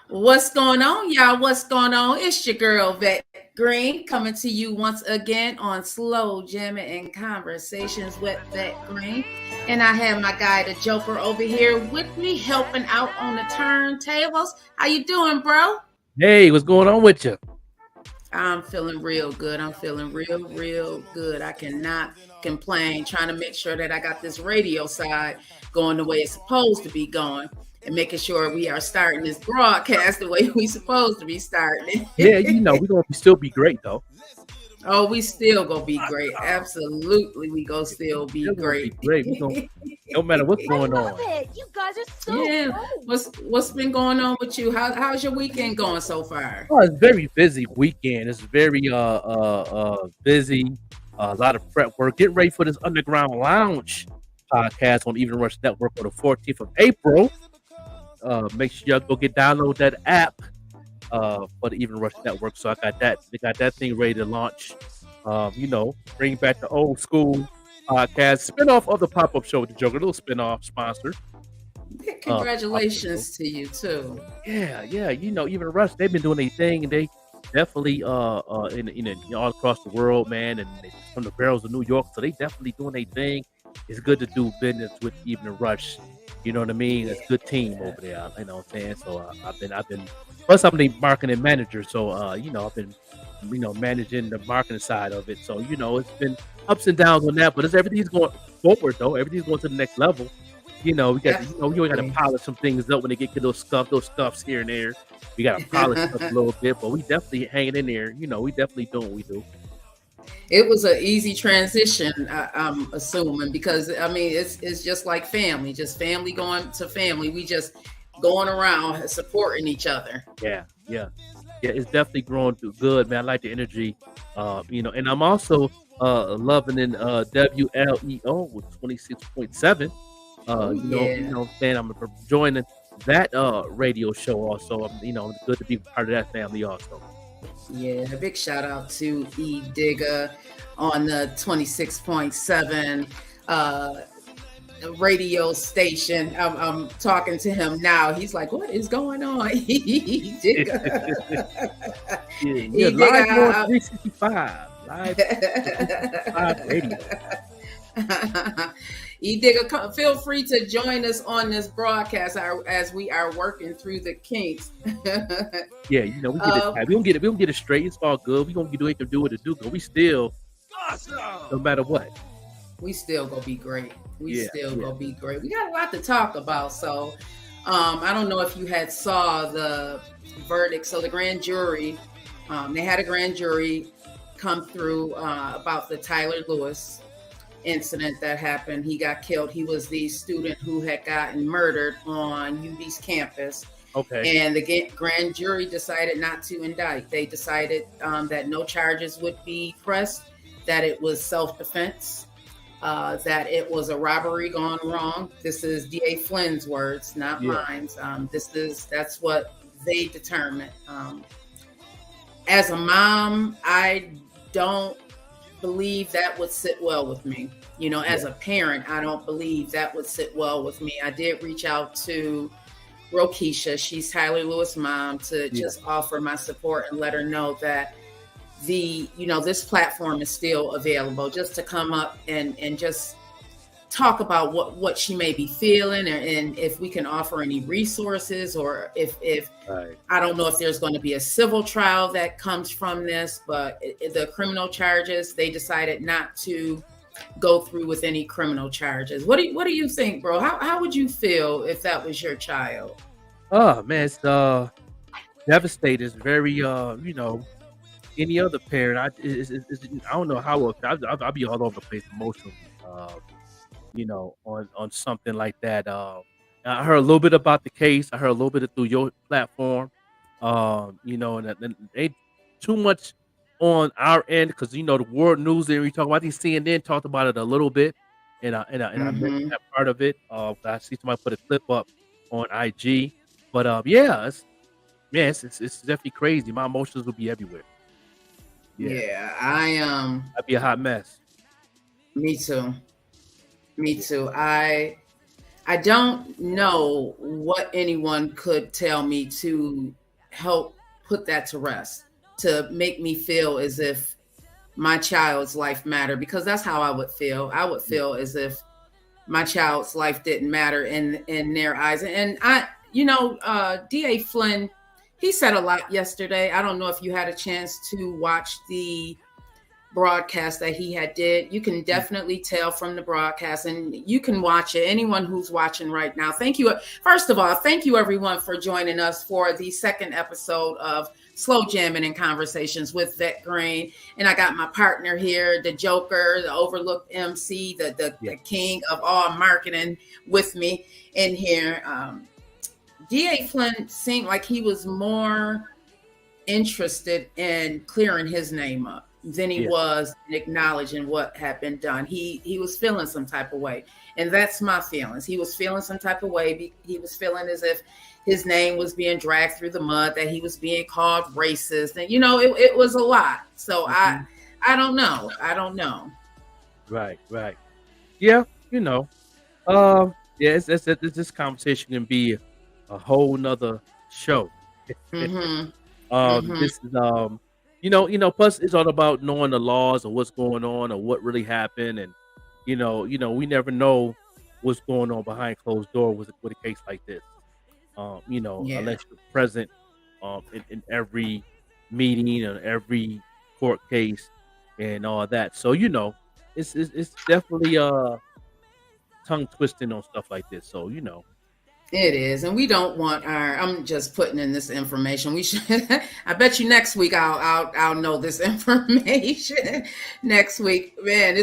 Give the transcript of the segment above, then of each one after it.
What's going on, y'all? What's going on? It's your girl, Vette Green, coming to you once again on Slow Jammin' and Conversations with Vette Green. And I have my guy, the Joker, over here with me, helping out on the turntables. How you doing, bro? Hey, what's going on with you? I'm feeling real good. I'm feeling real good. I cannot complain. Trying to make sure that I got this radio side going the way it's supposed to be going and making sure we are starting this broadcast the way we supposed to be starting Yeah, it. we're gonna still be great though. Oh, we still gonna be great. Absolutely, we gonna still be Still gonna be great. great. We gonna no matter what's I going love on. it. You guys are so Yeah. cool. What's been going on with you? How's your weekend going so far? Oh, it's very busy weekend. It's very busy. A lot of prep work. Get ready for this Underground Lounge podcast on Even Rush Network on the 14th of April. Make sure y'all go download that app for the Even Rush Network. So I got that. They got that thing ready to launch. Bring back the old school podcast spinoff of the pop up show with the Joker, a little spinoff sponsor. Congratulations to you too. Yeah. Even Rush, they've been doing their thing, and they definitely all across the world, man, and they from the barrels of New York, so they definitely doing their thing. It's good to do business with Even Rush. You know what I mean? It's a good team over there. You know what I'm saying? So I've been. Plus, I'm the marketing manager, so I've been managing the marketing side of it. So it's been ups and downs on that, but everything's going forward though. Everything's going to the next level. We got we got to Absolutely. polish some things up when they get to those stuffs here and there. We got to polish up a little bit, but we definitely hanging in there. We definitely doing what we do. It was an easy transition, I'm assuming, because I mean it's just like family, just family going to family. We just going around supporting each other. Yeah. It's definitely growing through good, man. I like the energy, and I'm also loving in WLEO with 26.7. Oh yeah. What I'm saying, I'm joining that radio show also. It's good to be part of that family also. Yeah, a big shout out to E Digger on the 26.7 radio station. I'm talking to him now. He's like, what is going on? E Digger. Yeah, E live on Digger. 365, live 365 radio. E Digger, feel free to join us on this broadcast as we are working through the kinks. Yeah, we get it. uh, We don't get it straight. It's all good. We gonna do what to do what to do. But we still awesome, no matter what. we still gonna be great. We Yeah, still yeah. gonna be great. We got a lot to talk about. So I don't know if you had saw the verdict. So the grand jury, they had a grand jury come through about the Tyler Lewis incident that happened. He got killed. He was the student who had gotten murdered on UB's campus. Okay. And the grand jury decided not to indict. They decided that no charges would be pressed, that it was self-defense, that it was a robbery gone wrong. This is DA Flynn's words, not Yeah. mine. That's what they determined. As a mom, I don't believe that would sit well with me. As Yeah. a parent, I don't believe that would sit well with me. I did reach out to Rokisha, she's Tyler Lewis' mom, to Yeah. just offer my support and let her know that this platform is still available, just to come up and just talk about what she may be feeling, and if we can offer any resources, or if Right. I don't know if there's going to be a civil trial that comes from this, but the criminal charges, they decided not to go through with any criminal charges. What do you think, bro? How would you feel if that was your child? Oh man, it's devastating. It's very any other parent. I don't know how I'll be all over the place emotionally. On something like that. I heard a little bit about the case. I heard a little bit through your platform. And ain't too much on our end because the world news and we talk about. I think CNN talked about it a little bit, and I mentioned Hmm. that part of it. I see somebody put a clip up on IG, but yeah, it's definitely crazy. My emotions will be everywhere. Yeah, Yeah, I. I'd be a hot mess. Me too. Me Yeah, too. I I don't know what anyone could tell me to help put that to rest, to make me feel as if my child's life mattered, because that's how I would feel. I would Yeah, feel as if my child's life didn't matter in their eyes. And I, DA Flynn, he said a lot yesterday. I don't know if you had a chance to watch the broadcast that he had did. You can mm, definitely tell from the broadcast, and you can watch it. Anyone who's watching right now, thank you. First of all, thank you everyone for joining us for the second episode of Slow Jamming and Conversations with Vette Green. And I got my partner here, the Joker, the overlooked MC, yeah, the king of all marketing, with me in here. DA Flynn seemed like he was more interested in clearing his name up than he yeah. was in acknowledging what had been done. He was feeling some type of way, and that's my feelings. He was feeling some type of way. He was feeling as if his name was being dragged through the mud, that he was being called racist, and it was a lot. So I Mhm. I don't know. I don't know. Right, right. Yeah, you know. Um, yeah, this conversation can be a whole nother show. Mm-hmm. Mm-hmm. This is plus it's all about knowing the laws and what's going on or what really happened, and we never know what's going on behind closed door with a case like this. Yeah. Unless you're present in every meeting and every court case and all that. So it's definitely tongue twisting on stuff like this. So It is, and we don't want our. I'm just putting in this information. We should. I bet you next week I'll know this information. Next week, man.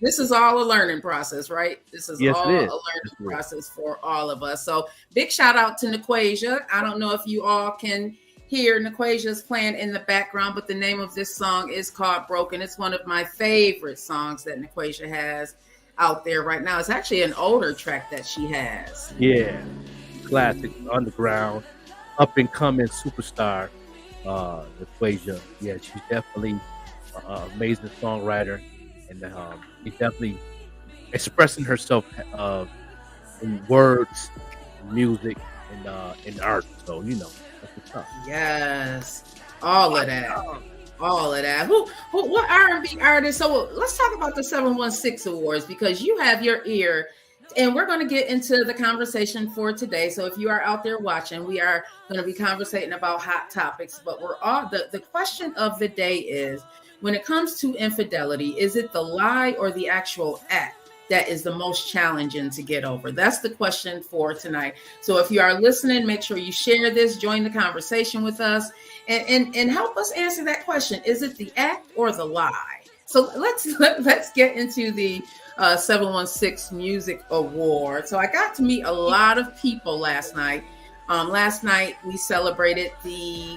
This is all a learning process, right? This is yes, it all is. a learning Yes, it is. process for all of us. So big shout out to Naquasia. I don't know if you all can hear Naquasia's playing in the background, but the name of this song is called "Broken." It's one of my favorite songs that Naquasia has out there right now. It's actually an older track that she has. Yeah, classic underground, up and coming superstar, Equasia. Yeah, she's definitely an amazing songwriter, and she's definitely expressing herself in words, music, and art. So that's what's up. Yes, all of that, all of that. What R&B artist? So let's talk about the 716 Awards, because you have your ear, and we're going to get into the conversation for today. So if you are out there watching, we are going to be conversating about hot topics. But we're all the question of the day is: when it comes to infidelity, is it the lie or the actual act that is the most challenging to get over? That's the question for tonight. So if you are listening, make sure you share this, join the conversation with us, and help us answer that question. Is it the act or the lie? So let's get into the 716 Music Award. So I got to meet a lot of people last night. Last night we celebrated the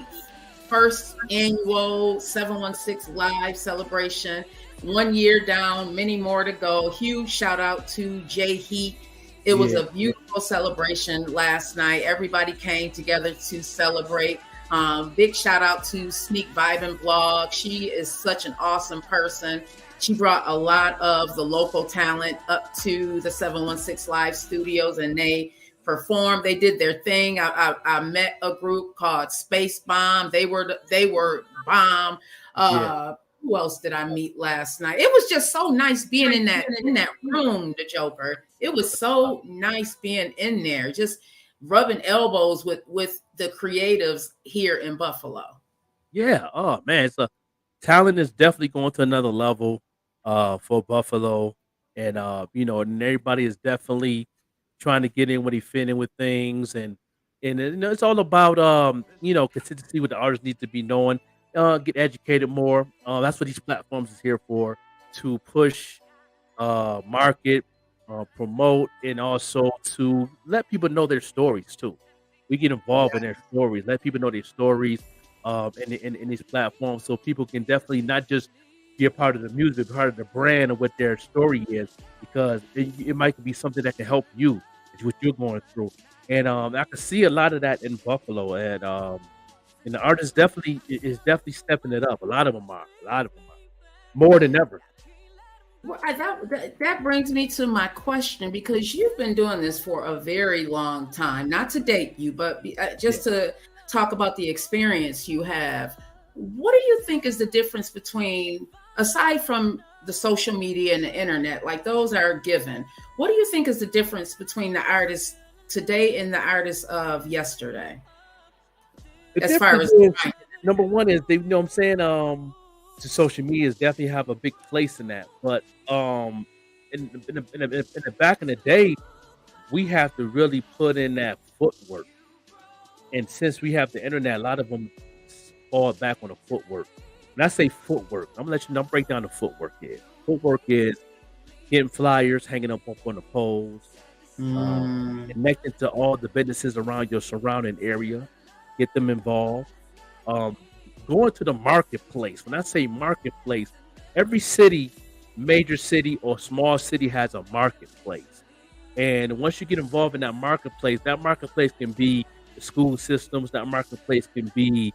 first annual 716 Live celebration. 1 year down, many more to go. Huge shout out to Jay Heat. It was Yeah, a beautiful celebration last night. Everybody came together to celebrate. Big shout out to Sneak Vibe and Blog. She is such an awesome person. She brought a lot of the local talent up to the 716 Live studios, and they performed. They did their thing. I met a group called Space Bomb. They were bomb. yeah. Who else did I meet last night? It was just so nice being in that room, the Joker. It was so nice being in there, just rubbing elbows with the creatives here in Buffalo. Yeah. Oh man, it's a talent is definitely going to another level for Buffalo. And and everybody is definitely trying to get in where they fit in with things, and it's all about consistency what the artists need to be knowing, get educated more. That's what these platforms is here for, to push, market, promote, and also to let people know their stories too. We get involved in their stories, let people know their stories, in these platforms, so people can definitely not just be a part of the music, but part of the brand of what their story is, because it might be something that can help you, is what you're going through. And I can see a lot of that in Buffalo, and the artists definitely is definitely stepping it up. A lot of them are, more than ever. Well, that brings me to my question, because you've been doing this for a very long time. Not to date you, but Yeah. just to talk about the experience you have. What do you think is the difference between, aside from the social media and the internet, like those are given? What do you think is the difference between the artists today and the artists of yesterday, The as far difference as is, time? number one is they, you know what I'm saying, the social medias definitely have a big place in that. But in the back in the day, we have to really put in that footwork. And since we have the internet, a lot of them fall back on the footwork. When I say footwork, I'm gonna let you know, break down the footwork is. Footwork is getting flyers, hanging up on the poles, Mm. connecting to all the businesses around your surrounding area, get them involved. Um, Going to the marketplace. When I say marketplace, every city, major city or small city has a marketplace. And once you get involved in that marketplace can be the school systems, that marketplace can be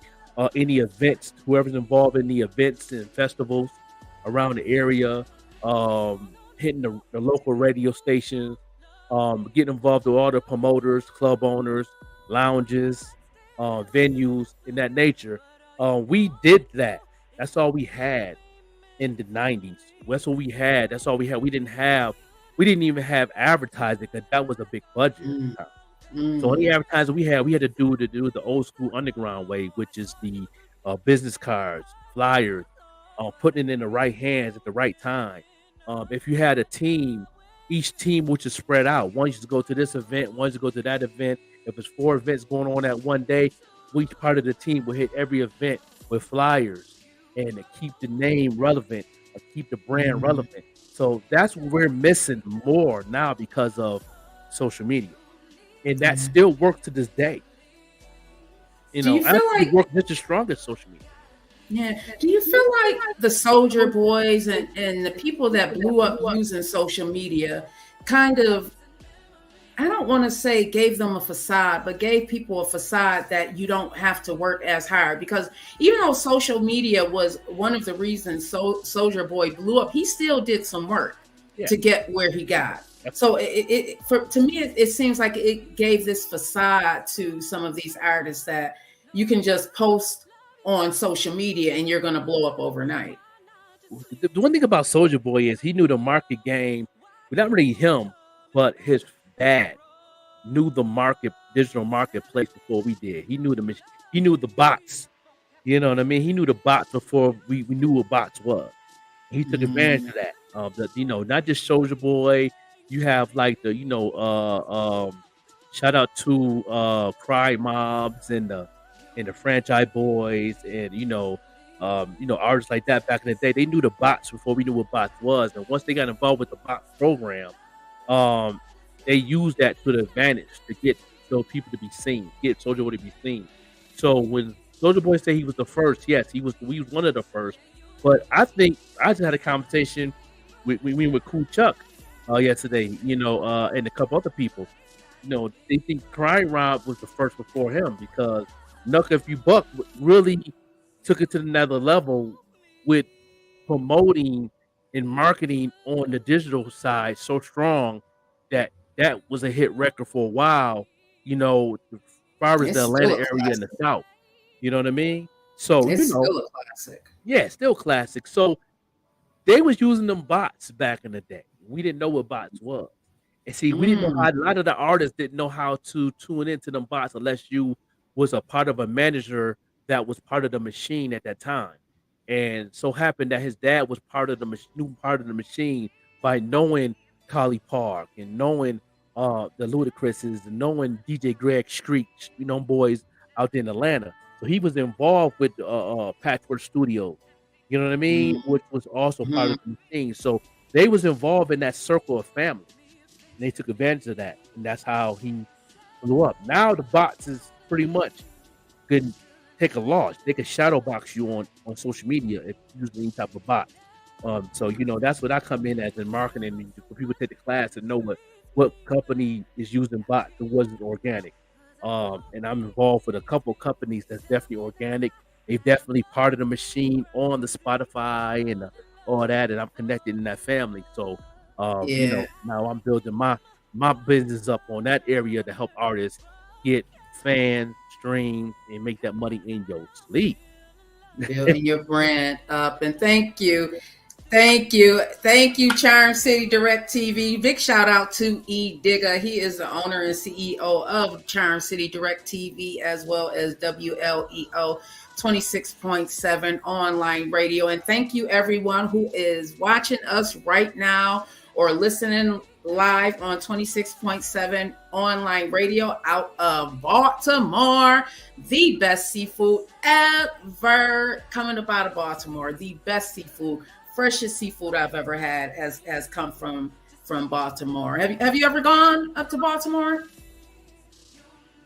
any events, whoever's involved in the events and festivals around the area, hitting the local radio stations, getting involved with all the promoters, club owners, lounges, venues in that nature. We did that. That's all we had in the 90s. That's what we had. That's all we had. We didn't even have advertising because that was a big budget at Mm. the time. So any Mm. advertising we had to do the old school underground way, which is the business cards, flyers, putting it in the right hands at the right time. If you had a team, each team would just spread out. One used to go to this event, one used to go to that event. If it's 4 events going on at one day, each part of the team will hit every event with flyers and to keep the name relevant, or keep the brand Mm. relevant. So that's what we're missing more now because of social media, and that Yeah. still works to this day. Do you feel Actually, like, works just as strong as social media. yeah, do you feel like the Soldier Boys and the people that blew up using social media kind of, I don't want to say gave them a facade, but gave people a facade that you don't have to work as hard? Because even though social media was one of the reasons Soldier Boy blew up, he still did some work Yeah, to get where he got. that's So to me, it seems like it gave this facade to some of these artists that you can just post on social media and you're going to blow up overnight. the one thing about Soldier Boy is he knew the market game. Well, not really him, but his dad knew the digital marketplace before we did. He knew the bots. You know what I mean? He knew the bots before we knew what bots was. He took advantage Mm. of that. Not just Soldier Boy. You have like shout out to Cry Mobs and the Franchise Boys, and artists like that back in the day. They knew the bots before we knew what bots was, and once they got involved with the bots program, um, they used that to the advantage to get those people to be seen, get Soldier Boy to be seen. So when Soldier Boy said he was the first, yes, he was. We was one of the first. But I think I just had a conversation with Cool Chuck yesterday, and a couple other people. They think Crying Rob was the first before him because Knuck If You Buck really took it to another level with promoting and marketing on the digital side so strong that that was a hit record for a while, as far as It's the still Atlanta a area in the classic. South. You know what I mean? So, It's still a classic. yeah, still classic. So they was using them bots back in the day. We didn't know what bots was. And see, we didn't know Mm. how a lot of the artists didn't know how to tune into them bots unless you was a part of a manager that was part of the machine at that time. And so happened that his dad was part of the new part of the machine by knowing Collie Park and knowing the Ludacris's and knowing DJ Greg Street, boys out there in Atlanta. So he was involved with Patchwork Studios, you know what I mean? Which was also part Mhm. of the machine. So they was involved in that circle of family, and they took advantage of that, and that's how he blew up. Now the bots is pretty much can take a loss. They can shadow box you on social media if you use any type of bot. So that's what I come in as in marketing. For people to take the class and know what company is using bots and wasn't organic. And I'm involved with a couple companies that's definitely organic. They definitely part of the machine on the Spotify and the all that, and I'm connected in that family. So, Yeah. now I'm building my business up on that area to help artists get fans, streams, and make that money in your sleep. Building your brand up. And thank you. Thank you. Thank you, Charm City Direct TV. Big shout out to E. Digger. He is the owner and CEO of Charm City Direct TV, as well as WLEO 26.7 online radio. And thank you, everyone who is watching us right now or listening live on 26.7 online radio out of Baltimore. The best seafood ever coming up out of Baltimore. The best seafood, freshest seafood I've ever had has come from Baltimore. Have you ever gone up to Baltimore?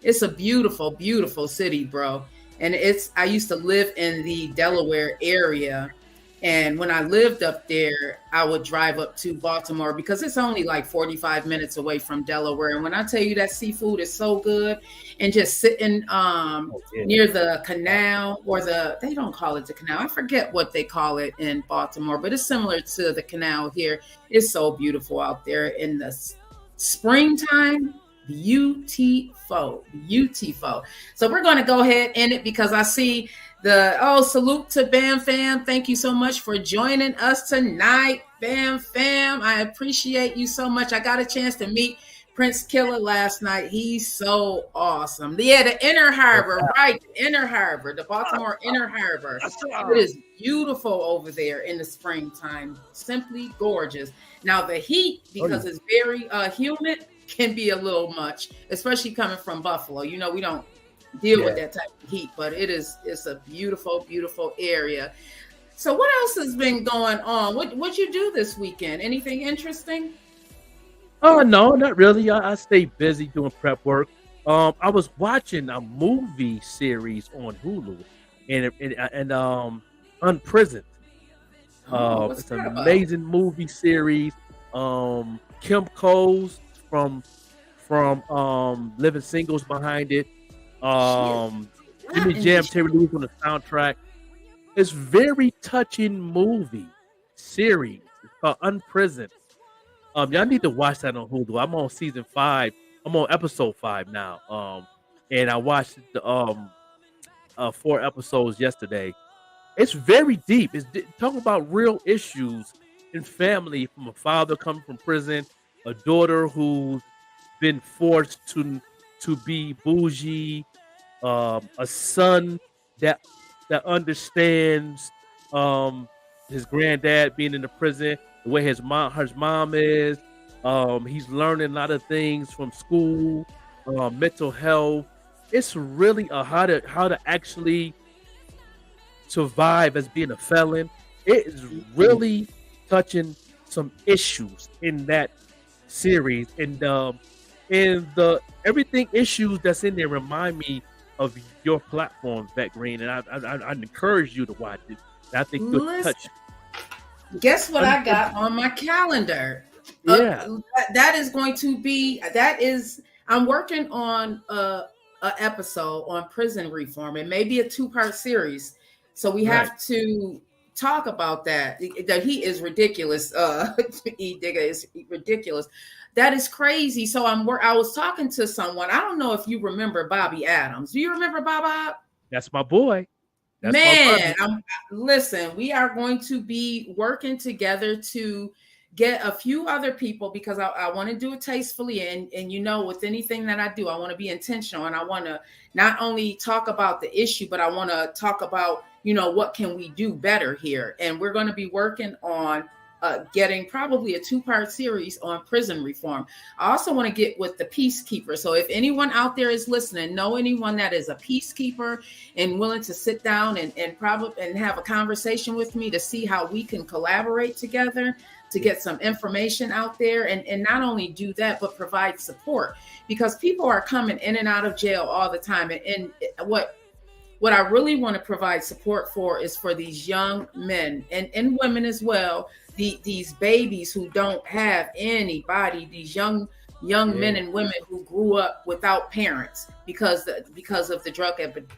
It's a beautiful, beautiful city, bro. And I used to live in the Delaware area. And when I lived up there, I would drive up to Baltimore because it's only like 45 minutes away from Delaware. And when I tell you that seafood is so good, and just sitting near the canal, or they don't call it the canal. I forget what they call it in Baltimore, but it's similar to the canal here. It's so beautiful out there in the springtime. Beautiful. So we're going to go ahead and end it because I see salute to Bam Fam. Thank you so much for joining us tonight, Bam Fam. I appreciate you so much. I got a chance to meet Prince Killer last night. He's so awesome. Yeah, the Inner Harbor, right? The Inner Harbor, the Baltimore Inner Harbor. It is beautiful over there in the springtime. Simply gorgeous. Now the heat, because it's very humid, can be a little much, especially coming from Buffalo. We don't deal with that type of heat, but it's a beautiful, beautiful area. So what else has been going on? What'd you do this weekend? Anything interesting? Oh no, not really. I stay busy doing prep work. I was watching a movie series on Hulu, and Unprisoned. It's an amazing movie series. Kim Coles from Living Singles behind it. Jimmy Jam, Terry Lewis on the soundtrack. It's very touching movie series. It's called Unprisoned. Y'all need to watch that on Hulu. I'm on season 5. I'm on episode 5 now. And I watched the 4 episodes yesterday. It's very deep. It's talking about real issues in family, from a father coming from prison, a daughter who's been forced to be bougie, a son that understands his granddad being in the prison, the way his mom is. He's learning a lot of things from school, mental health. It's really how to actually survive as being a felon. It is really touching some issues in that series, and the everything issues that's in there remind me of your platform, Vette Green, and I encourage you to watch it. I think you'll touch. Guess what I got on my calendar? Yeah, I'm working on a episode on prison reform. It may be a 2-part series, so we have to talk about that. That he is ridiculous. E. Digger is ridiculous. That is crazy. So I was talking to someone. I don't know if you remember Bobby Adams. Do you remember Bob? That's my boy. That's Man, listen, we are going to be working together to get a few other people, because I want to do it tastefully. And with anything that I do, I want to be intentional. And I want to not only talk about the issue, but I want to talk about, what can we do better here? And we're going to be working on getting probably a 2-part series on prison reform. I also want to get with the peacekeeper. So if anyone out there is listening, know anyone that is a peacekeeper and willing to sit down and have a conversation with me to see how we can collaborate together to get some information out there, and not only do that, but provide support, because people are coming in and out of jail all the time. And what I really want to provide support for is for these young men and women as well, these babies who don't have anybody, these young men and women who grew up without parents because of the drug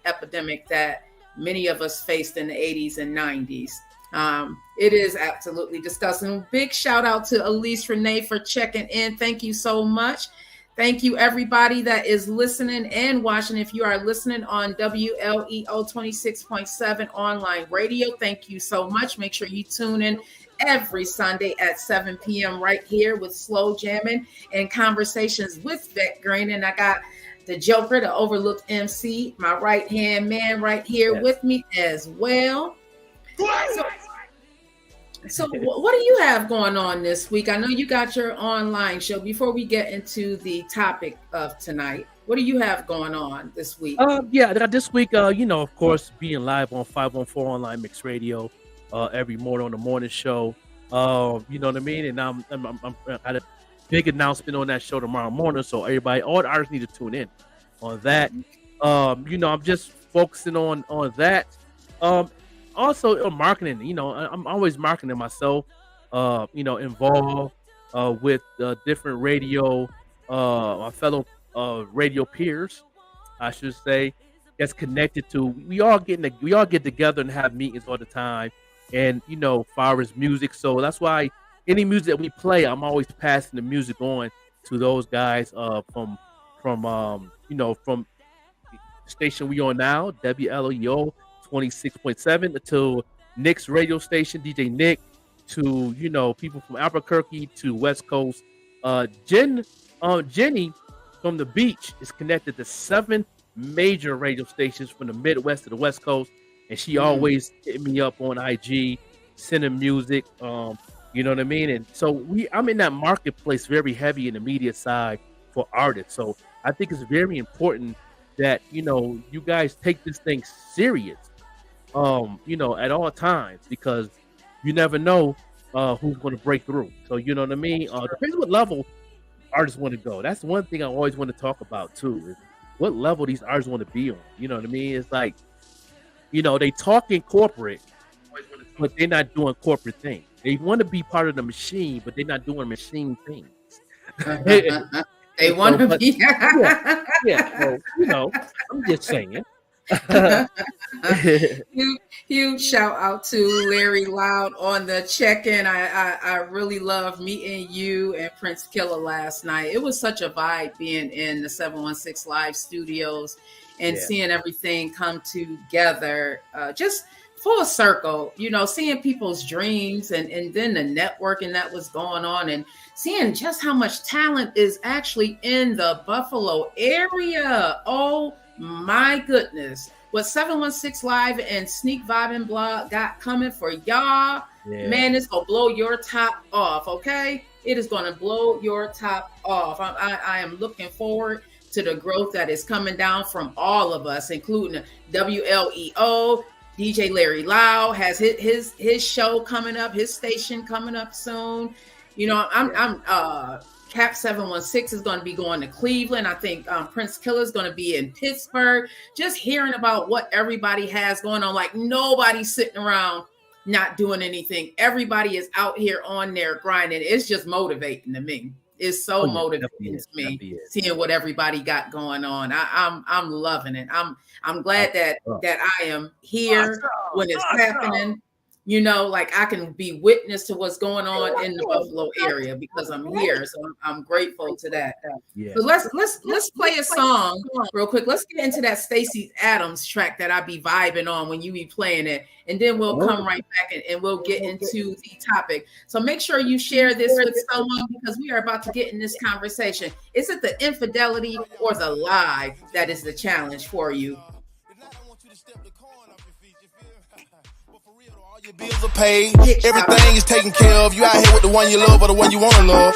epidemic that many of us faced in the 80s and 90s. It is absolutely disgusting. Big shout out to Elise Renee for checking in. Thank you so much. Thank you, everybody that is listening and watching. If you are listening on WLEO 26.7 online radio, thank you so much. Make sure you tune in every Sunday at 7 p.m. right here with Slow Jammin' and Conversations with Vette Green. And I got the Joker, the overlooked MC, my right-hand man right here with me as well. So what do you have going on this week? I know you got your online show. Before we get into the topic of tonight, what do you have going on this week? This week, of course, being live on 514 Online Mix Radio every morning on the morning show. You know what I mean? And I'm had a big announcement on that show tomorrow morning. So everybody, all the artists need to tune in on that. I'm just focusing on that. Also, marketing. I'm always marketing myself. Involved with different radio, my fellow radio peers, I should say, that's connected to. We all get together and have meetings all the time, and far as music. So that's why any music that we play, I'm always passing the music on to those guys from the station we on now, WLEO 26.7, to Nick's radio station, DJ Nick, to people from Albuquerque to West Coast. Jenny from the beach is connected to 7 major radio stations from the Midwest to the West Coast, and she always hit me up on IG, sending music. You know what I mean? And so I'm in that marketplace very heavy in the media side for artists. So I think it's very important that you guys take this thing serious. At all times, because you never know who's going to break through. So you know what I mean? Depends what level artists want to go. That's one thing I always want to talk about too, is what level these artists want to be on. You know what I mean? It's like, they talk in corporate, but they're not doing corporate things. They want to be part of the machine, but they're not doing machine things. They want to be. So, I'm just saying. Huge shout out to Larry Loud on the check-in. I really loved meeting you and Prince Killer last night. It was such a vibe being in the 716 Live studios and seeing everything come together, just full circle, seeing people's dreams and then the networking that was going on, and seeing just how much talent is actually in the Buffalo area. Oh my goodness, what 716 Live and Sneak Vibin' Blog got coming for y'all, man, it's gonna blow your top off. Okay, it is gonna blow your top off. I am looking forward to the growth that is coming down from all of us, including WLEO. DJ Larry Lau has his show coming up, his station coming up soon. I'm Cap 716 is going to be going to Cleveland. I think Prince Killer is going to be in Pittsburgh. Just hearing about what everybody has going on, like nobody's sitting around not doing anything. Everybody is out here on their grind, and it's just motivating to me. It's so motivating to me seeing what everybody got going on. I'm loving it. I'm glad that I am here when it's happening. Like I can be witness to what's going on in the Buffalo area because I'm here. So I'm grateful to that. Yeah. So let's play a song real quick. Let's get into that Stacey Adams track that I be vibing on when you be playing it. And then we'll come right back and we'll get into the topic. So make sure you share this with someone because we are about to get in this conversation. Is it the infidelity or the lie that is the challenge for you? Your bills are paid, everything is taken care of. You out here with the one you love or the one you want to love.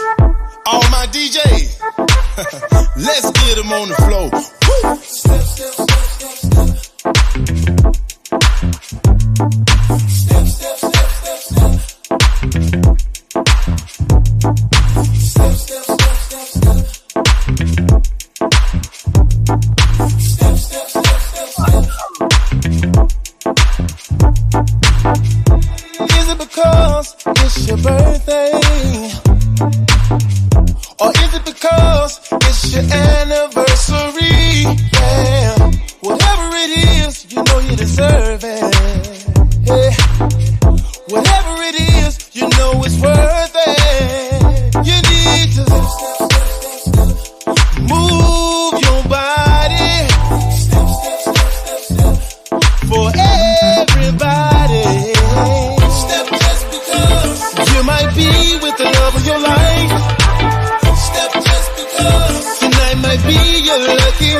All my DJs, let's get them on the floor. Woo! Step, step, step, step, step. Step, step, step, step, step. Step, step, step, step, step. Step, step, step, step, step. Is it because it's your birthday? Or is it because it's your anniversary? Yeah.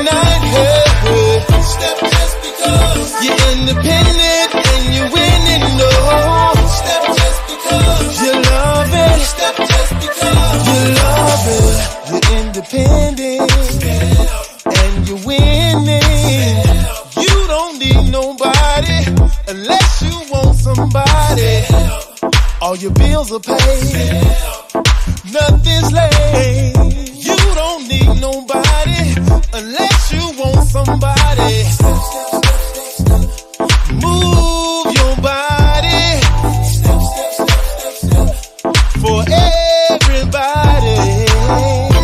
night. Hey, hey. Step just because you're independent and you're winning. No, step just because you love it. Step just because you love it. You're independent and you're winning. You don't need nobody unless you want somebody. All your bills are paid. Nothing's late. You don't need nobody unless you want somebody. Move your body for everybody.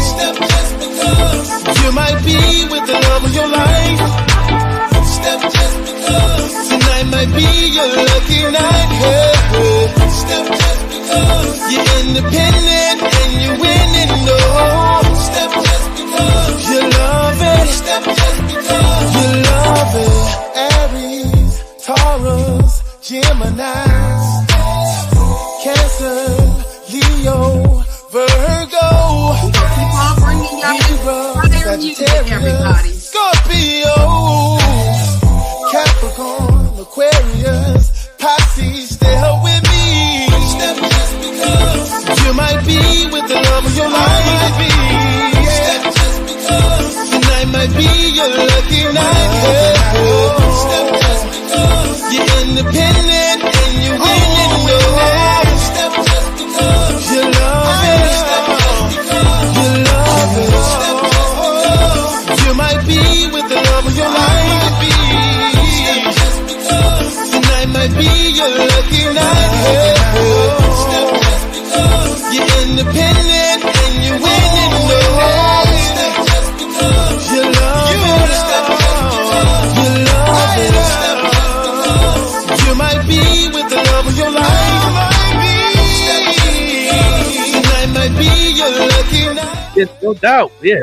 Step just because you might be with the love of your life. Step just because tonight might be your lucky night. Hey, hey. Step just because you're independent and you're winning. No, step just because you love it. Step just because you love it. Aries, Taurus, Gemini, Cancer, Leo, Virgo, Keep on bringing y'all Libra, fire music, everybody. Sagittarius, Scorpio, Capricorn, Aquarius, Pisces, stay up with me. Step just because you might be with the love of your life. Step just because tonight might be your lucky night. Hey, hey. Step just because you're independent and you're winning. No, step just because you love it. Step just because you love it. Step just because you might be with the love of your life. Step just because tonight might be your lucky night. Hey, hey. Step just because you're independent and you're winning. No, step just because you love it. Step just because you love it. Step just because you might be with the love of your life. Step just because tonight might be your lucky night. Yes, no doubt. Yeah,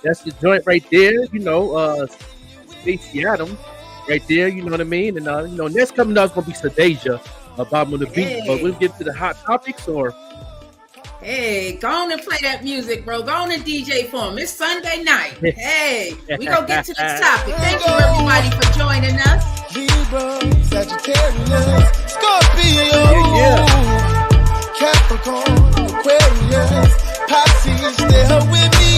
that's the joint right there. You know, Stacey Adams right there. You know what I mean? And next coming up is gonna be Sadeja, Bottom of the Beat. Hey. But we'll get to the hot topics or. Hey, go on and play that music, bro. Go on and DJ for him. It's Sunday night. Hey, we gonna get to this topic. Thank you, everybody, for joining us. Libra, Sagittarius, Scorpio, Yeah. Capricorn, Aquarius, Pisces, stay up with me.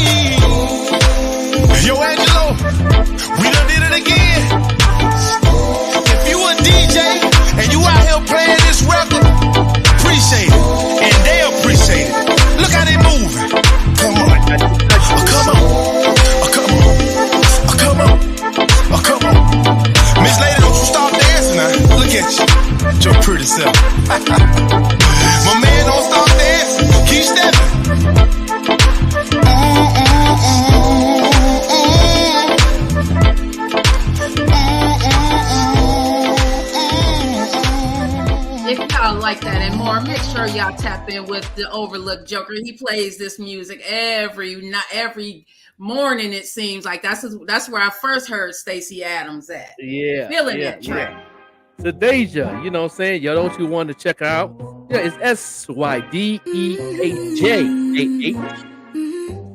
Yo, Angelo, we done did it again. If you a DJ and you out here playing this record, appreciate it, and they appreciate it. Look how they moving. Come on, oh, come on, oh, come on, oh, come on, oh, come on. Miss Lady, don't you start dancing now. Look at you, your pretty self. My man, don't stop dancing. Keep stepping. If y'all like that and more, make sure y'all tap in with the Overlooked Joker. He plays this music every morning. It seems like that's where I first heard Stacey Adams at. Yeah. Feeling that track. Sadeja, you know what I'm saying? Yo, don't you want to check her out? Yeah, it's SYDEAJAH.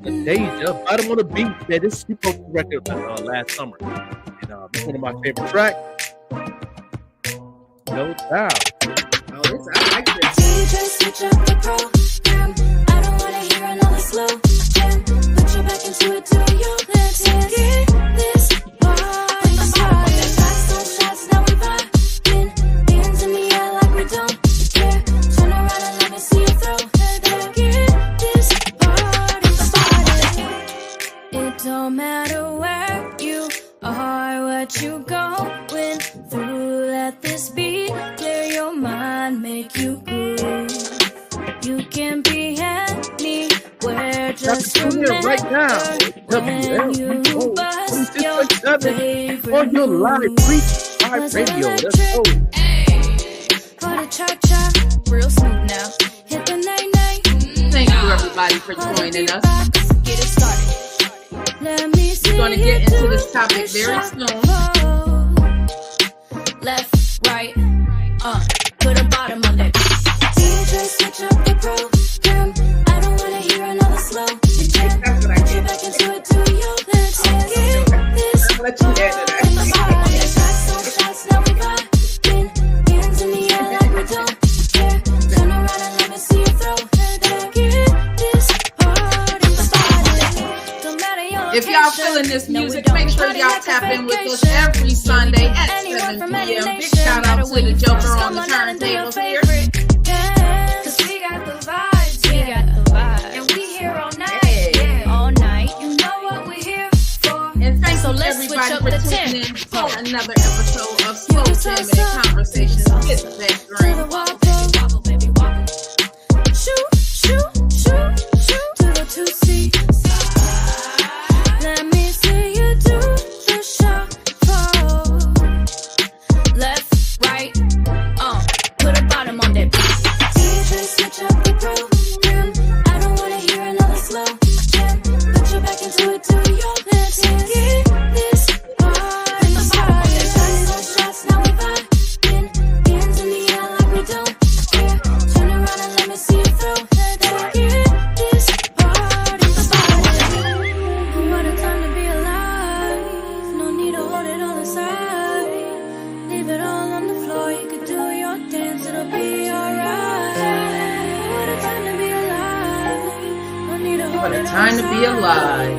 Sadeja, Bottom of the Beat. Man, this she posted the record last summer. And it's one of my favorite tracks. No doubt. Oh, I like this. DJ, switch up the program. I don't wanna hear another slow jam. Put your back into it till you let's get this party started. Got some shots, now we vibing. Hands in the air like we don't care. Turn around and let me see you throw that. Get this party started. It don't matter where you are, what you going through. Let this beat clear your mind, make you groove. You can be anywhere, just remember right now. when you bust your favorite on your live move. live radio. Let's go. For the cha-cha, real smooth now. Hit the night-night. Thank you, everybody, for joining us. Get it started. Let me see. We're gonna get into this topic very soon. Left, right, put a bottom on it. DJ, switch up the program. I don't wanna hear another slow jam. That's what I Get did. back into it, do your let's get let you handle that. Shots, now we vibing. Hands in the air like we don't care. Turn around and let me see you throw that. Get this party started. Don't matter your If y'all location. feeling this No, we music, don't make sure party y'all like a tap in with us vacation. every Sunday at Anyone 7 from p.m. any Big nation. shout out Matter to where the you Joker from, on the come on out and do your turntables here. favorite dance. 'Cause we got the vibes, we got the vibes. And we here all night, Hey. yeah, all night. You know what we're here for. And thank So you let's switch everybody up for the tuning in tempo. for another episode of Slow Jamming and Conversations with Vette To Green. the wobble, baby, wobble. Shoot, shoot, shoot, shoot to the 2C. Let me see you do the shuffle. Left, right, put a bottom on that beat. DJ switch up the program. I don't wanna hear another slow jam. Put your back into it till you're let's get this party started. Shots, now we vibing. Hands in the air like we don't care. Turn around and let me see you throw that. Get this party started. What a time to be alive. No need to hold it on the side. Leave it all on the floor. You could do your dance, it'll be alright. What a time to be alive. No need to hold What a it time on to the be side. alive.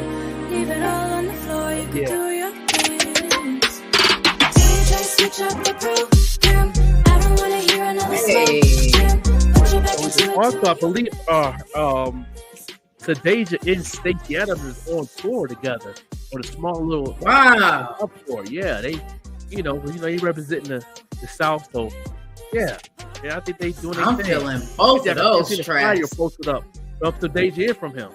Leave it all on the floor. You could Yeah. do your dance. DJ switch up the program. I don't wanna hear another slow Hey. jam. Put your back into it. Also, I believe Tadasia and Stacey Adams is on tour together on a small little Wow. up tour. Yeah, they, he representing the South, so yeah, I think they doing their I'm thing. feeling both Yeah, of I those see the flyer tracks. posted up Tadasia from him.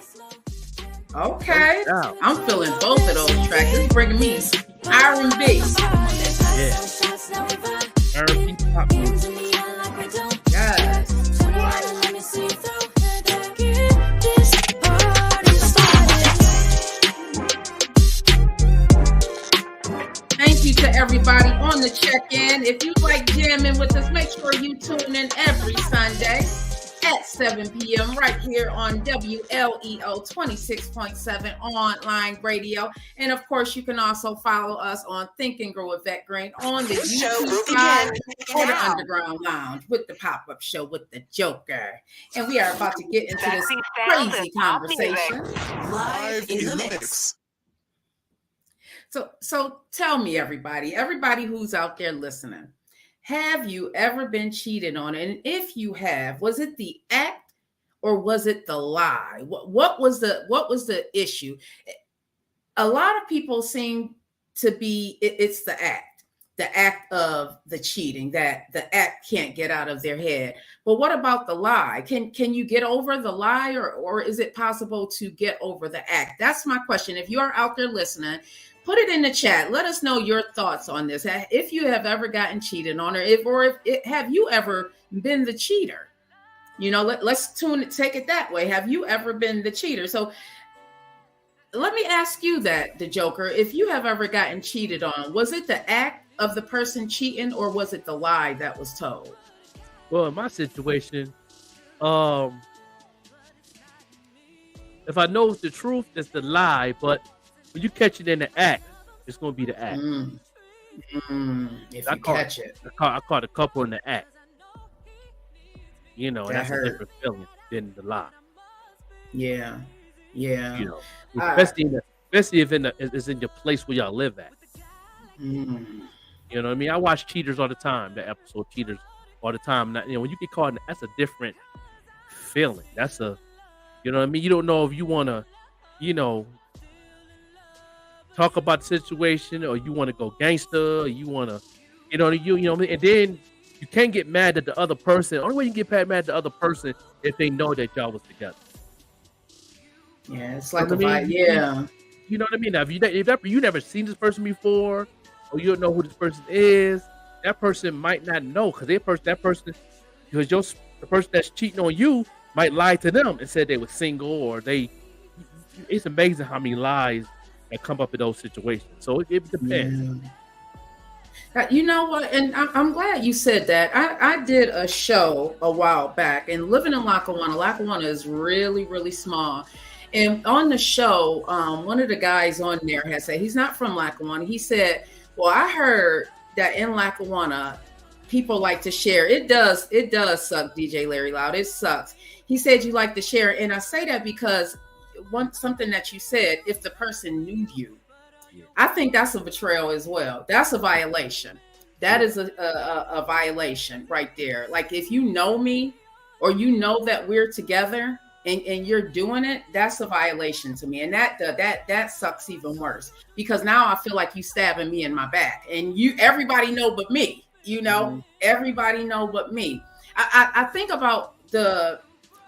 Okay. Wow. I'm feeling both of those tracks. It's bringing me R&B. Yeah. R&B pop music. Yes. Thank you to everybody on the check-in. If you like jamming with us, make sure you tune in every Sunday at 7 p.m. right here on WLEO 26.7 online radio. And of course, you can also follow us on Think and Grow with Vette Green on the YouTube side or the Underground Lounge with the pop-up show with the Joker. And we are about to get into this crazy conversation. Live in the mix. So tell me, everybody who's out there listening, have you ever been cheated on? And if you have, was it the act or was it the lie? What was the issue? A lot of people seem to be it's the act of the cheating, that the act can't get out of their head. But what about the lie? Can you get over the lie, or is it possible to get over the act? That's my question. If you are out there listening, put it in the chat. Let us know your thoughts on this. If you have ever gotten cheated on, have you ever been the cheater? Let's take it that way. Have you ever been the cheater? So let me ask you that, the Joker. If you have ever gotten cheated on, was it the act of the person cheating, or was it the lie that was told? Well, in my situation, if I know the truth, it's the lie. But when you catch it in the act, it's going to be the act. If you catch it. I caught a couple in the act. That's hurt. a different feeling than the lie. Yeah. Especially if it's in your place where y'all live at. You know what I mean? I watch Cheaters all the time. The episode Cheaters all the time. Now, when you get caught, that's a different feeling. That's you know what I mean? You don't know if you want to, talk about the situation, or you want to go gangster, or you want to, and then you can't get mad at the other person. The only way you can get mad at the other person if they know that y'all was together. Yeah, it's like You know what I mean? yeah. You know what I mean? Now, if you never seen this person before, or you don't know who this person is, that person might not know, because the person that's cheating on you might lie to them and said they were single, or it's amazing how many lies that come up in those situations. So it depends. You know what? And I'm glad you said that. I did a show a while back, and living in Lackawanna is really, really small. And on the show, one of the guys on there has said he's not from Lackawanna. He said, "Well, I heard that in Lackawanna, people like to share. It does suck, DJ Larry Loud. It sucks." He said you like to share, and I say that because something that you said, if the person knew you, I think that's a betrayal as well. That's a violation. That is a violation right there. Like if you know me, or you know that we're together, and you're doing it, that's a violation to me. And that sucks even worse, because now I feel like you stabbing me in my back, and everybody know but me, everybody know but me. I think about the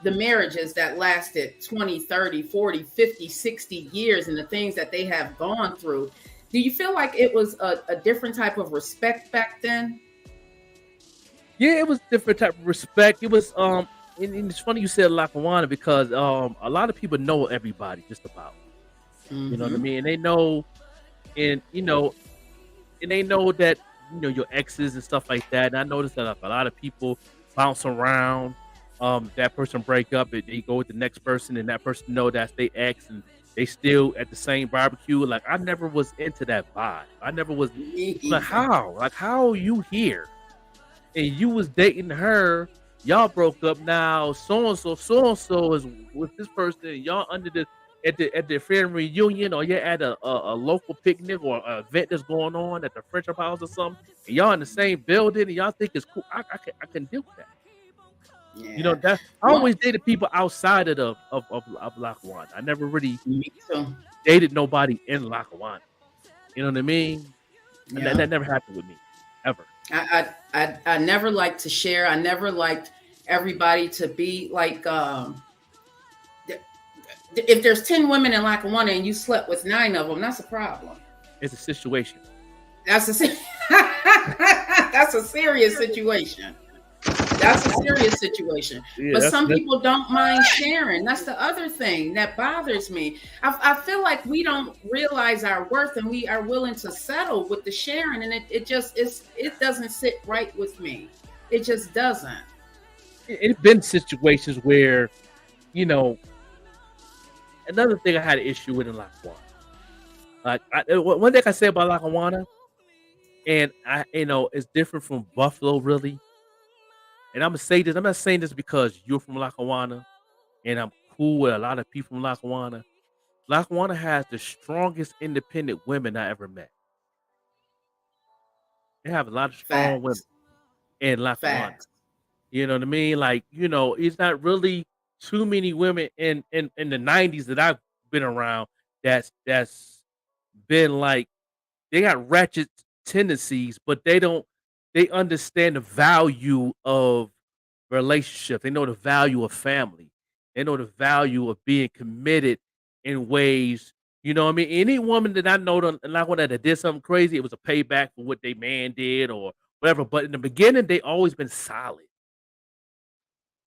marriages that lasted 20, 30, 40, 50, 60 years and the things that they have gone through. Do you feel like it was a different type of respect back then? Yeah, it was different type of respect. It was and it's funny you said Lackawanna, because a lot of people know everybody just about. Mm-hmm. You know what I mean? And they know, and they know that your exes and stuff like that. And I noticed that a lot of people bounce around. That person break up, and they go with the next person, and that person know that's their ex, and they still at the same barbecue. Like I never was into that vibe. I never was like how are you here? And you was dating her, y'all broke up now. So and so is with this person. Y'all under the at the family reunion, or you're at a local picnic or an event that's going on at the friendship house or something, and y'all in the same building, and y'all think it's cool. I can deal with that. Yeah. That I always dated people outside of Lackawanna. I never really dated nobody in Lackawanna. You know what I mean? Yeah. That never happened with me, ever. I never liked to share. I never liked everybody to be like, if there's 10 women in Lackawanna and you slept with 9 of them, that's a problem. It's a situation. That's a serious situation. That's a serious situation. Yeah, but some people don't mind sharing. That's the other thing that bothers me. I feel like we don't realize our worth, and we are willing to settle with the sharing, and it doesn't sit right with me. It just doesn't. It's been situations where, another thing I had an issue with in Lackawanna. Like one thing I say about Lackawanna, and it's different from Buffalo, really. And I'm gonna say this. I'm not saying this because you're from Lackawanna, and I'm cool with a lot of people from Lackawanna. Lackawanna has the strongest independent women I ever met. They have a lot of strong women in Lackawanna. Facts. You know what I mean? Like, it's not really too many women in the 90s that I've been around that's been like, they got ratchet tendencies, but they understand the value of relationship. They know the value of family. They know the value of being committed in ways, you know what I mean? Any woman that I know that did something crazy, it was a payback for what their man did or whatever. But in the beginning, they always been solid.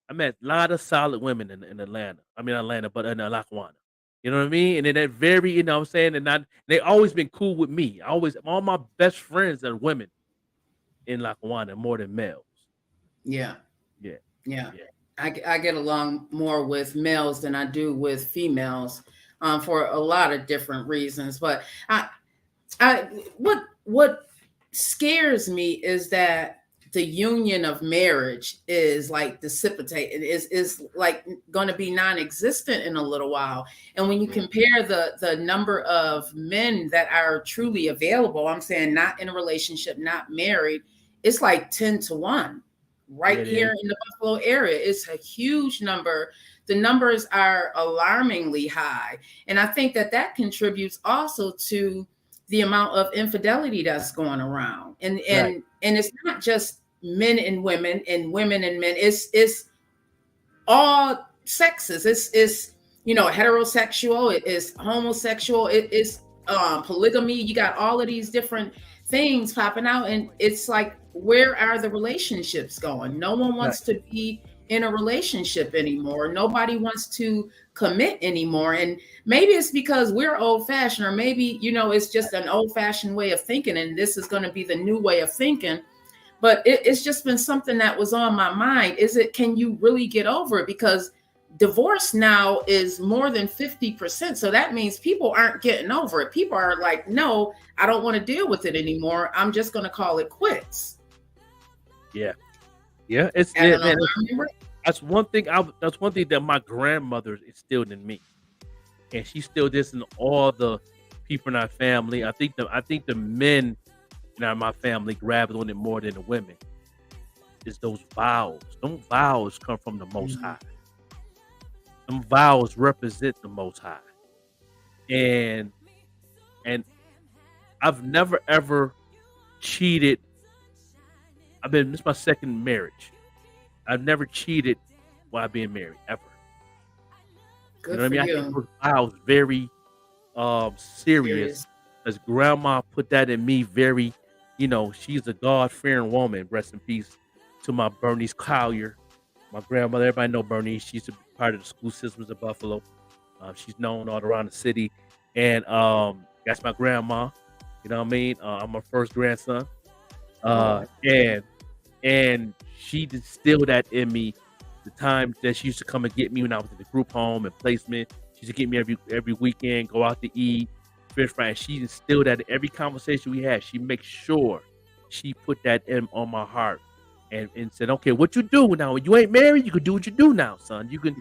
I met a lot of solid women in Atlanta. I mean, Atlanta, but in Lackawanna. You know what I mean? And then that very, what I'm saying, and they always been cool with me. All my best friends are women in Lackawanna more than males. Yeah. I get along more with males than I do with females, for a lot of different reasons. But what scares me is that the union of marriage is like dissipated. Is like going to be non-existent in a little while. And when you compare the number of men that are truly available, I'm saying not in a relationship, not married, it's like 10-1 here in the Buffalo area. It's a huge number. The numbers are alarmingly high. And I think that contributes also to the amount of infidelity that's going around. And it's not just men and women and women and men. It's all sexes. It's heterosexual. It is homosexual. It is polygamy. You got all of these different things popping out, and it's like, where are the relationships going? No one wants to be in a relationship anymore. Nobody wants to commit anymore. And maybe it's because we're old fashioned, or maybe, it's just an old fashioned way of thinking, and this is going to be the new way of thinking. But it's just been something that was on my mind. Can you really get over it? Because divorce now is more than 50%. So that means people aren't getting over it. People are like, no, I don't want to deal with it anymore. I'm just going to call it quits. Yeah. It's man, that's one thing. That's one thing that my grandmother instilled in me, and she still this in all the people in our family. I think the men in my family grabbed on it more than the women. Is those vows? Those vows come from the Most High. Them vows represent the Most High, and I've never ever cheated. This is my second marriage. I've never cheated while being married ever. Good you know what I mean? you. I think those vows very serious, because grandma put that in me very. She's a God-fearing woman. Rest in peace to my Bernice Collier, my grandmother. Everybody know Bernice. She's a part of the school systems of Buffalo. She's known all around the city, and that's my grandma. You know what I mean? I'm her first grandson, and she instilled that in me. The time that she used to come and get me when I was in the group home and placement, she used to get me every weekend, go out to eat, fish fry. And she instilled that in every conversation we had. She makes sure she put that on my heart. And said, okay, what you do now? When you ain't married, you can do what you do now, son. You can,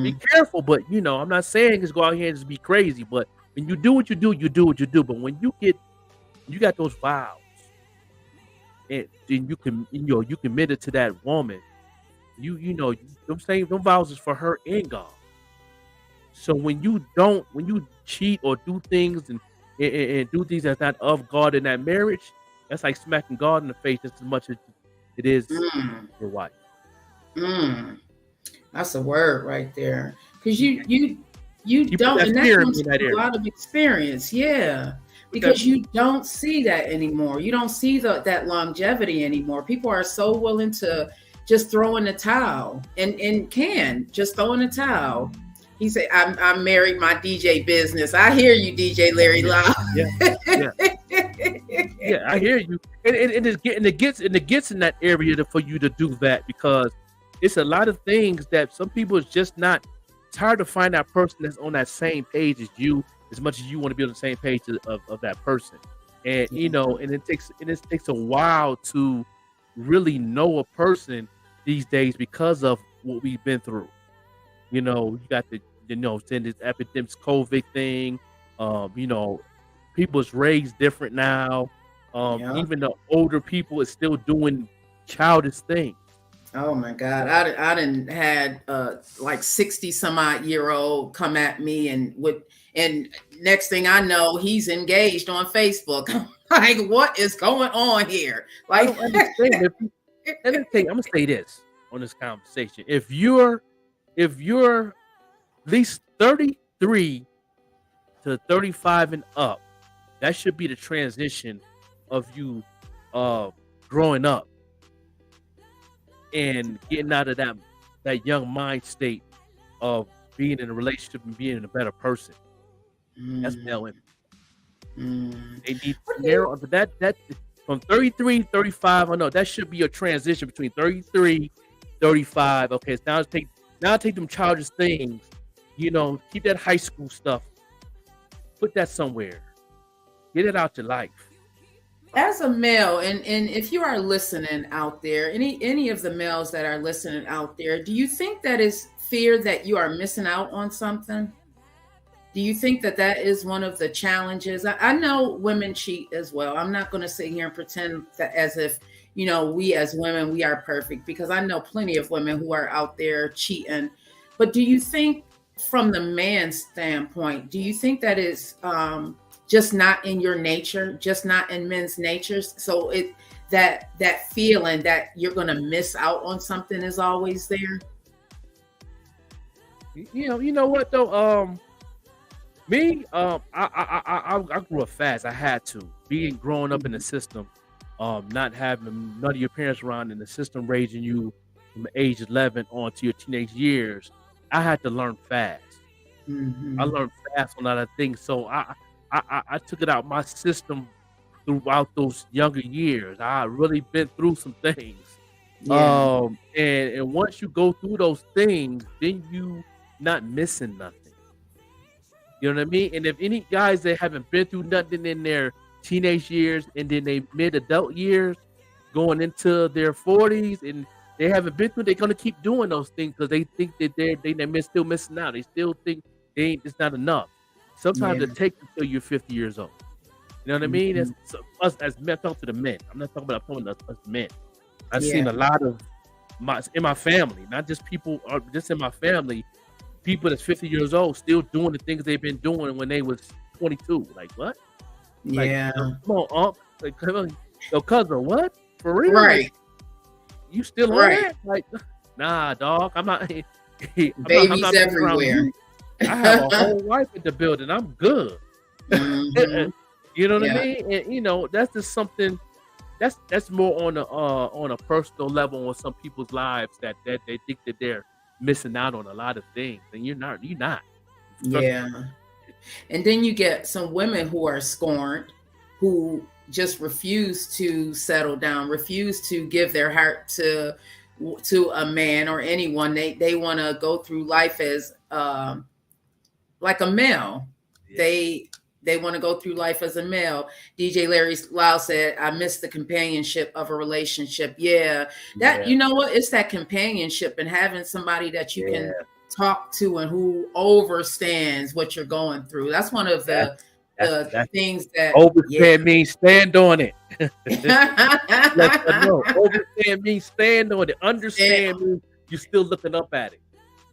be careful, but I'm not saying just go out here and just be crazy. But when you do what you do, you do what you do. But when you got those vows, and then you committed to that woman, I'm saying those vows is for her and God. So when you cheat or do things and do things that's not of God in that marriage, that's like smacking God in the face just as much as it is your wife. That's a word right there, because you don't, and that comes from a lot of experience. Yeah, because you don't see that anymore. You don't see that longevity anymore. People are so willing to just throw in the towel and can just throw in the towel. He said, "I'm married my DJ business." I hear you, DJ Larry Loud. Yeah, I hear you. And it gets in that area for you to do that, because it's a lot of things that some people is just not. It's hard to find that person that's on that same page as you, as much as you want to be on the same page of that person. And and it takes a while to really know a person these days because of what we've been through. You got the then this epidemic COVID thing. People's raised different now. Even the older people is still doing childish things. Oh my God. I done had like 60 some odd year old come at me and next thing I know, he's engaged on Facebook. Like, what is going on here? Like, I don't understand. I'm gonna say this on this conversation. If you're at least 33 to 35 and up, that should be the transition of you growing up and getting out of that young mind state of being in a relationship and being a better person. That's male women. They need to narrow, but that from 33, 35, I know that should be a transition between 33, 35. Okay, so now take them childish things, keep that high school stuff, put that somewhere, get it out your life. As a male, and if you are listening out there, any of the males that are listening out there, do you think that is fear that you are missing out on something? Do you think that is one of the challenges? I know women cheat as well. I'm not going to sit here and pretend that as if, we as women, we are perfect, because I know plenty of women who are out there cheating. But do you think from the man's standpoint, do you think that is just not in your nature, just not in men's natures? So that feeling that you're going to miss out on something is always there? You know what though? Me, I grew up fast. I had to. Growing up in the system, not having none of your parents around in the system raising you from age 11 on to your teenage years, I had to learn fast. I learned fast on a lot of things. So I took it out my system throughout those younger years. I really been through some things. Yeah. And once you go through those things, then not missing nothing. You know what I mean? And if any guys that haven't been through nothing in their teenage years and then they mid-adult years going into their 40s and they haven't been through, they're gonna keep doing those things because they think that they're still missing out. They still think it's not enough. Sometimes it takes until you're 50 years old. You know what I mean? It's us as men. Talk to the men. I'm not talking about us men. I've seen a lot of in my family, not just people, just in my family, people that's 50 years old still doing the things they've been doing when they was 22. Like what? Like, come on, Unc. Like, come on, yo, cousin, what? For real? Right. Like, you still on that? Like, nah, dog. I'm not. Babies I'm not everywhere. I have a whole wife in the building. I'm good. You know what I mean? And you know, that's just something that's more on a personal level on some people's lives that they think that they're missing out on a lot of things, and you're not. Yeah. And then you get some women who are scorned, who just refuse to settle down, refuse to give their heart to a man or anyone. They want to go through life as like a male. Yeah. They want to go through life as a male. DJ Larry Lau said, I miss the companionship of a relationship. Yeah. You know what? It's that companionship and having somebody that you can talk to and who understands what you're going through. That's one of the things that overstand means stand on it. Let them know. Overstand means stand on it. Understand means you're still looking up at it.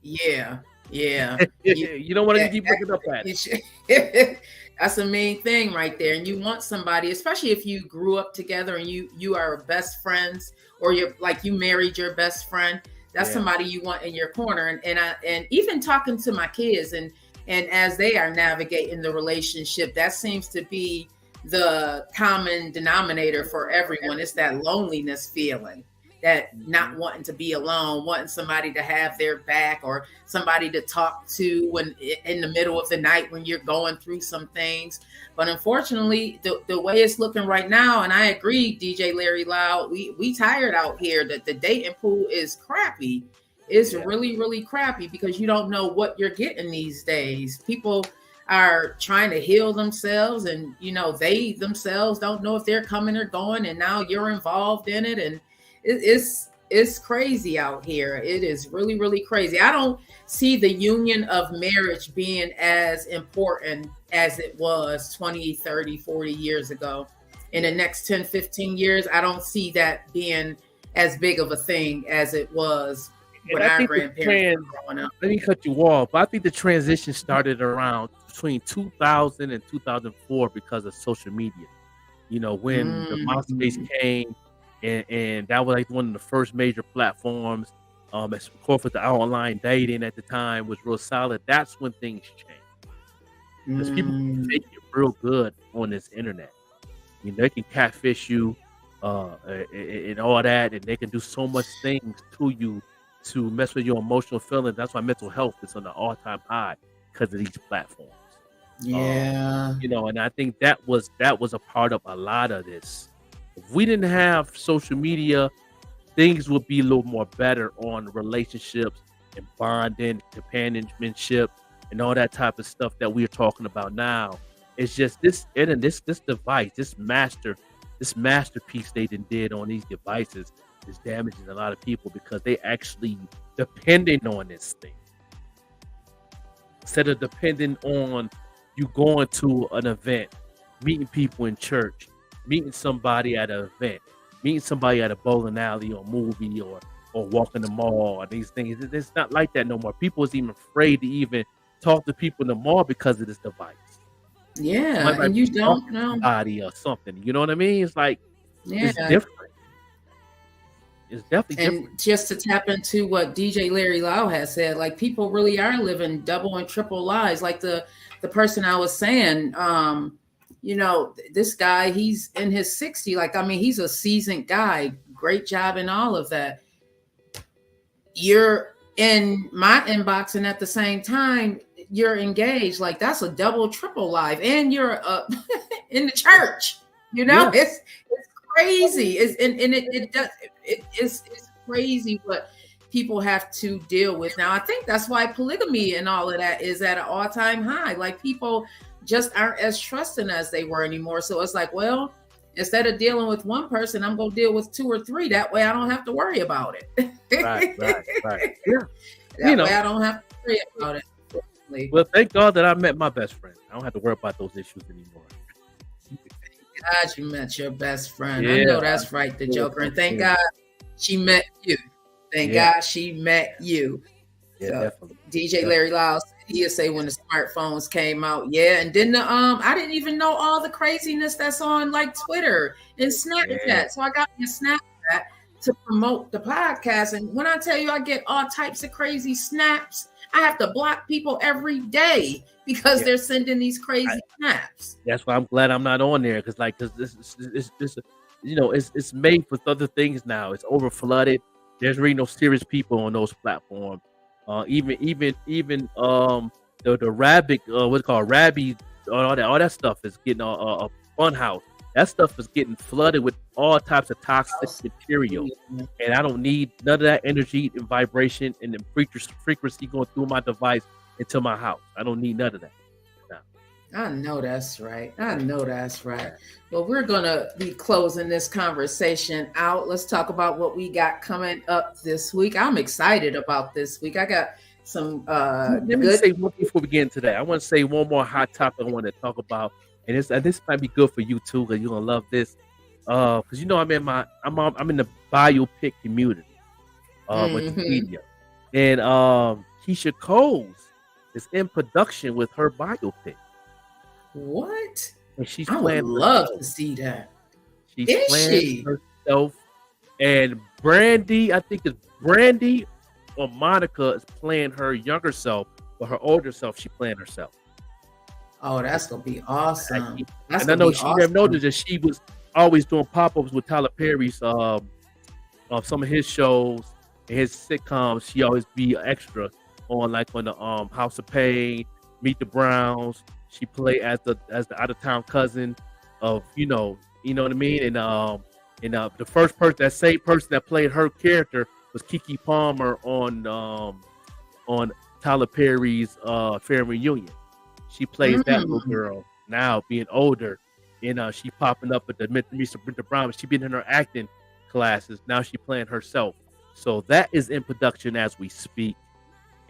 Yeah. You don't want to keep looking up at it. That's the main thing right there. And you want somebody, especially if you grew up together and you are best friends, or you're like you married your best friend. That's somebody you want in your corner. And even talking to my kids and as they are navigating the relationship, that seems to be the common denominator for everyone. It's that loneliness feeling, that not wanting to be alone, wanting somebody to have their back or somebody to talk to when in the middle of the night when you're going through some things. But unfortunately, the way it's looking right now, and I agree, DJ Larry Lau, we tired out here that the dating pool is crappy. It's really, really crappy because you don't know what you're getting these days. People are trying to heal themselves, and you know they themselves don't know if they're coming or going, and now you're involved in it, and it's crazy out here. It is really, really crazy. I don't see the union of marriage being as important as it was 20, 30, 40 years ago. In the next 10, 15 years, I don't see that being as big of a thing as it was when our grandparents were growing up. Let me cut you off, but I think the transition started around between 2000 and 2004 because of social media. You know, when the MySpace came, and that was like one of the first major platforms. Of course, with the online dating at the time was real solid. That's when things changed. Because people can take it real good on this internet. I mean, they can catfish you and all that, and they can do so much things to you to mess with your emotional feelings. That's why mental health is on the all-time high because of these platforms. Yeah. You know, and I think that was a part of a lot of this. If we didn't have social media, things would be a little more better on relationships and bonding, companionship, and all that type of stuff that we're talking about now. It's just this device, this masterpiece they did on these devices is damaging a lot of people because they actually depending on this thing. Instead of depending on you going to an event, meeting people in church, meeting somebody at an event, meeting somebody at a bowling alley or movie or walking the mall or these things. It's not like that no more. People is even afraid to even talk to people in the mall because of this device. Yeah, and you don't know somebody or something. You know what I mean? It's like it's different. It's definitely different. And just to tap into what DJ Larry Lau has said, like people really are living double and triple lives. Like the person I was saying, you know, this guy, he's in his 60s. Like, I mean, he's a seasoned guy. Great job and all of that. You're in my inbox, and at the same time, you're engaged. Like, that's a double, triple life. And you're in the church. You know, it's crazy. It's crazy what people have to deal with now. I think that's why polygamy and all of that is at an all-time high. Like, people just aren't as trusting as they were anymore. So it's like, well, instead of dealing with one person, I'm going to deal with 2 or 3. That way I don't have to worry about it. Right. Yeah. That way I don't have to worry about it. Well, thank God that I met my best friend. I don't have to worry about those issues anymore. God, you met your best friend. Yeah, I know that's right, the Joker. And thank God she met you. Thank God she met you. Yeah, So, definitely. DJ Larry Lyles, he'll say when the smartphones came out, and then I didn't even know all the craziness that's on like Twitter and Snapchat. Yeah. So I got me a Snapchat to promote the podcast. And when I tell you I get all types of crazy snaps, I have to block people every day because they're sending these crazy snaps. That's why I'm glad I'm not on there, because this it's made for other things now. It's over flooded. There's really no serious people on those platforms. Even the rabbit, what's it called, Rabby, all that stuff is getting a fun house. That stuff is getting flooded with all types of toxic material, and I don't need none of that energy and vibration and the frequency going through my device into my house. I don't need none of that. I know that's right. Well, we're going to be closing this conversation out. Let's talk about what we got coming up this week. I'm excited about this week. I got some Let me say one thing before we get into that. I want to say one more hot topic I want to talk about, and this might be good for you too, because you're gonna love this. Because I'm in the biopic community with the media, and Keisha Coles is in production with her biopic. What? And she's I would playing love to see that. She's Is playing she? herself, and Brandy, I think it's Brandy or Monica is playing her younger self, but her older self, she playing herself. Oh, that's gonna be awesome. And I know she never noticed that she was always doing pop-ups with Tyler Perry's of some of his shows and his sitcoms. She always be extra on the House of Pain, Meet the Browns. She played as the out of town cousin of you know what I mean. And the first person, that same person that played her character was Keke Palmer on Tyler Perry's Family Reunion. She plays that little girl now, being older, and she popping up at the Mr. Brown. She been in her acting classes. Now she playing herself. So that is in production as we speak.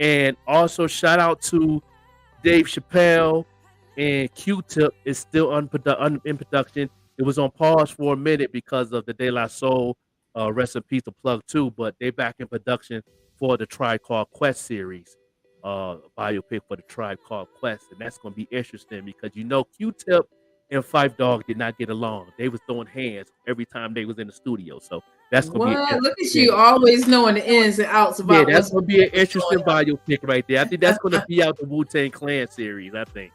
And also shout out to Dave Chappelle, and Q-Tip is still in production. It was on pause for a minute because of the De La Soul, rest in peace, the plug too, but they back in production for the Tribe Called Quest series, biopic for the Tribe Called Quest. And that's going to be interesting because Q-Tip and Phife Dawg did not get along. They was throwing hands every time they was in the studio. So that's going to be look at you always knowing the ins and outs about that's going to be an interesting biopic right there. I think that's going to be out the Wu-Tang Clan series, I think.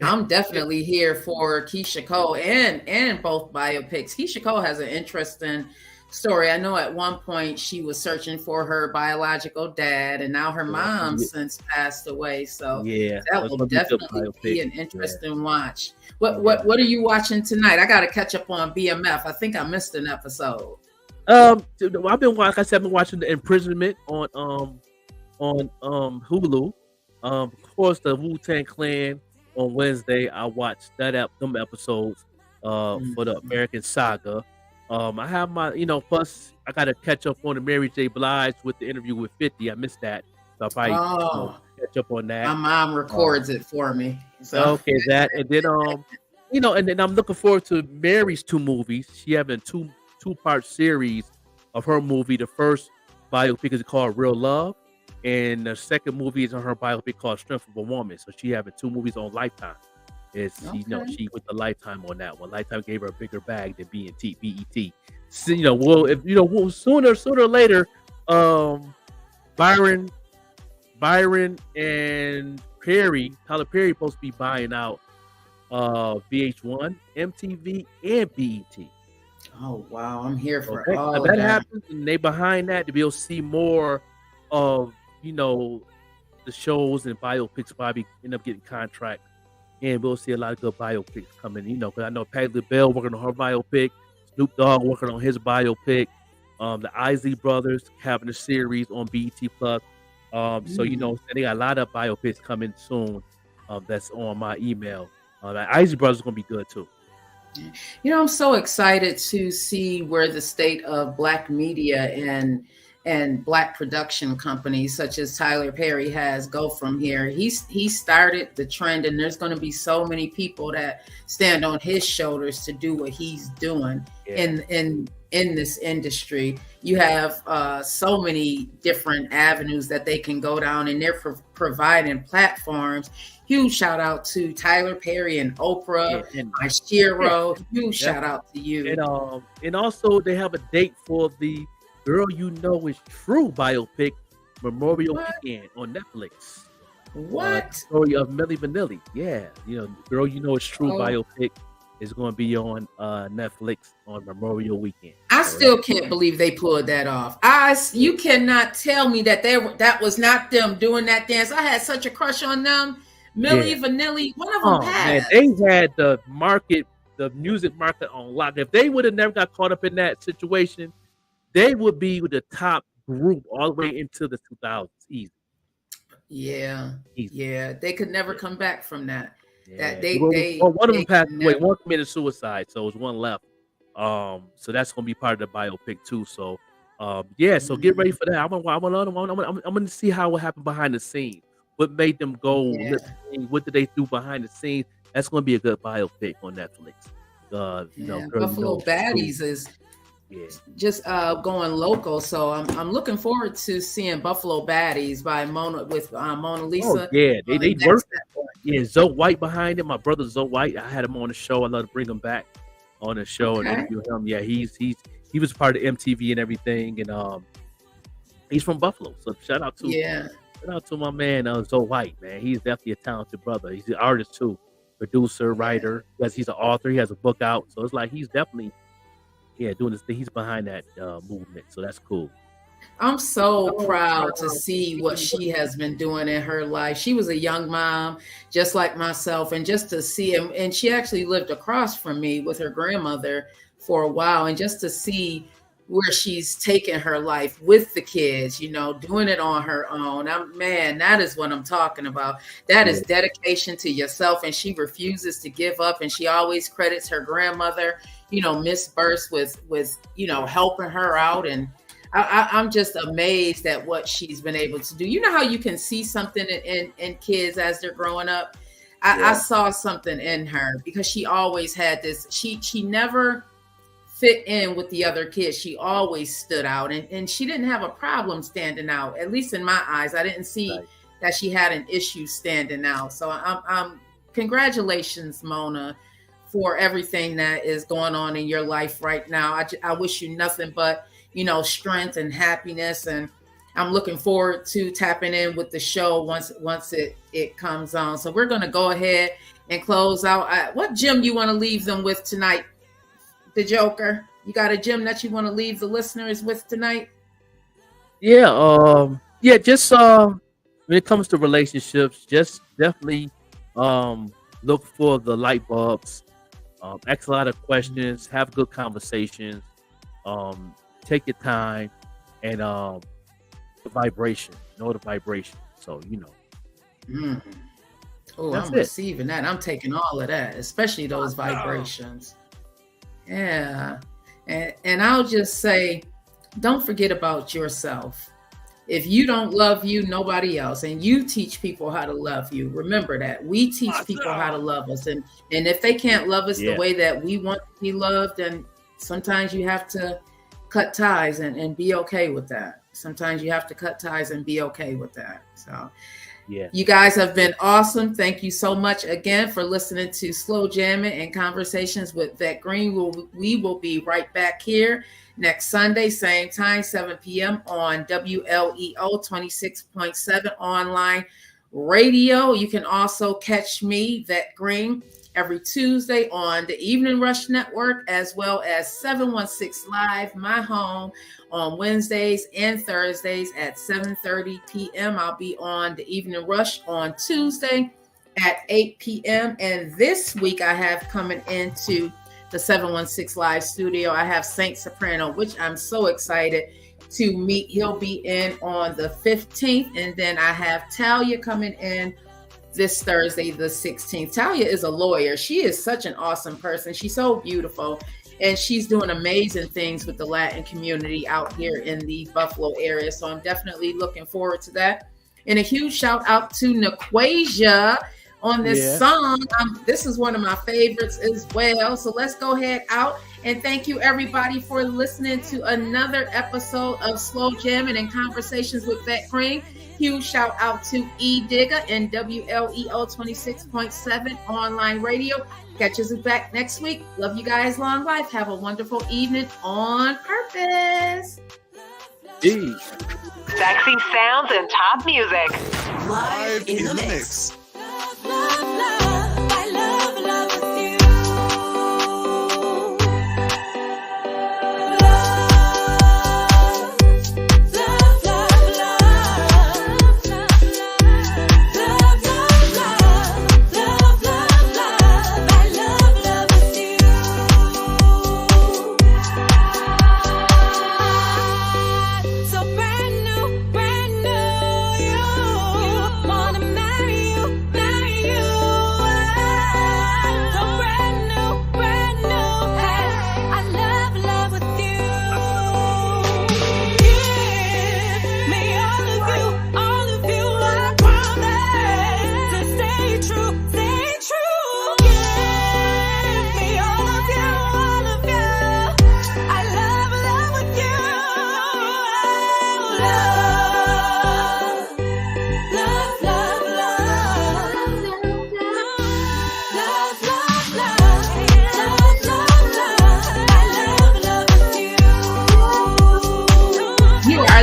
I'm definitely here for Keisha Cole and both biopics. Keisha Cole has an interesting story. I know at one point she was searching for her biological dad, and now her mom since passed away. So that will definitely be an interesting watch. What are you watching tonight? I got to catch up on BMF. I think I missed an episode. I've been watching The Imprisonment on Hulu. Of course, the Wu-Tang Clan. On Wednesday, I watched them episodes for the American Saga. I have my, plus I got to catch up on the Mary J. Blige with the interview with 50. I missed that. So I'll probably catch up on that. My mom records it for me. So. Okay, that. And then, and then I'm looking forward to Mary's 2 movies. She having a two-part series of her movie. The first biopic is called Real Love. And the second movie is on her biopic called Strength of a Woman. So she having 2 movies on Lifetime. She with the Lifetime on that one. Lifetime gave her a bigger bag than BET. So, sooner or later, Byron and Tyler Perry supposed to be buying out VH1, MTV, and BET. Oh wow, I'm here for all of that. That happens, and they behind that to be able to see more of the shows and biopics. Probably end up getting contract, and we'll see a lot of good biopics coming. Because I know Patti LaBelle working on her biopic, Snoop Dogg working on his biopic. The Isley brothers having a series on BET Plus. So they got a lot of biopics coming soon. That's on my email. The Isley brothers are gonna be good too. I'm so excited to see where the state of Black media and Black production companies such as Tyler Perry has go from here. He started the trend, and there's going to be so many people that stand on his shoulders to do what he's doing in this industry. You have so many different avenues that they can go down, and they're providing platforms. Huge shout out to Tyler Perry and Oprah, Shiro. Huge shout out to you. And also they have a date for the Girl You Know Is True biopic, Memorial Weekend on Netflix. What? Story of Milli Vanilli. Yeah, Girl You Know Is True biopic is going to be on Netflix on Memorial Weekend. I still can't believe they pulled that off. You cannot tell me that was not them doing that dance. I had such a crush on them. Milli Vanilli, one of them passed. Man, they had the music market on lock. If they would have never got caught up in that situation, they would be the top group all the way into the 2000s. Easy. Yeah. They could never come back from that. Yeah. One of them passed away. One committed suicide, so it was one left. So that's gonna be part of the biopic too. So, so get ready for that. I'm gonna see how what happened behind the scenes. What made them go? What did they do behind the scenes? That's gonna be a good biopic on Netflix. Buffalo Baddies is just going local, so I'm looking forward to seeing Buffalo Baddies by Mona Lisa. Oh, yeah, they worked. Yeah, Zoe White behind him. My brother Zoe White. I had him on the show. I love to bring him back on the show and interview him. Yeah, he was part of MTV and everything, and he's from Buffalo. So shout out to my man Zoe White. Man, he's definitely a talented brother. He's an artist too, producer, writer. He's an author. He has a book out. So it's like he's definitely doing this thing. He's behind that movement. So that's cool. I'm so proud to see what she has been doing in her life. She was a young mom, just like myself, and just to see him, and she actually lived across from me with her grandmother for a while, and just to see where she's taken her life with the kids, doing it on her own. Man, that is what I'm talking about. That is dedication to yourself, and she refuses to give up, and she always credits her grandmother, Miss Burst with helping her out, and I'm just amazed at what she's been able to do. You know how you can see something in kids as they're growing up? I saw something in her because she always had this. She never fit in with the other kids. She always stood out, and she didn't have a problem standing out. At least in my eyes, I didn't see that she had an issue standing out. So I'm congratulations, Mona, for everything that is going on in your life right now. I wish you nothing but strength and happiness, and I'm looking forward to tapping in with the show once it comes on. So we're going to go ahead and close out. What gem you want to leave them with tonight, the Joker? You got a gem that you want to leave the listeners with tonight? Just when it comes to relationships, just definitely look for the light bulbs, ask a lot of questions, have good conversations, take your time, and the vibration. Know the vibration. So Oh, I'm receiving that. I'm taking all of that, especially those vibrations. Yeah. And I'll just say, don't forget about yourself. If you don't love you, nobody else. And you teach people how to love you. Remember that. We teach people how to love us. And if they can't love us the way that we want to be loved, then sometimes you have to cut ties and be okay with that. Sometimes you have to cut ties and be okay with that. So you guys have been awesome. Thank you so much again for listening to Slow Jammin' and Conversations with Vette Green. We will be right back here next Sunday, same time, 7 p.m. on WLEO 26.7 online radio. You can also catch me, Vette Green, every Tuesday on the Evening Rush Network, as well as 716 Live, my home, on Wednesdays and Thursdays at 7:30 p.m. I'll be on the Evening Rush on Tuesday at 8 p.m. And this week I have coming into the 716 Live studio. I have Saint Soprano, which I'm so excited to meet. He'll be in on the 15th. And then I have Talia coming in this Thursday, the 16th. Talia is a lawyer. She is such an awesome person. She's so beautiful. And she's doing amazing things with the Latin community out here in the Buffalo area. So I'm definitely looking forward to that. And a huge shout out to Naquasia on this song. This is one of my favorites as well. So let's go ahead out. And thank you everybody for listening to another episode of Slow Jammin' and Conversations with Vette Green. Huge shout out to E Digger and WLEO 26.7 online radio. Catch us back next week. Love you guys. Long life. Have a wonderful evening on purpose. Hey. Sexy sounds and top music. Live in the mix. Love, love, I love with you.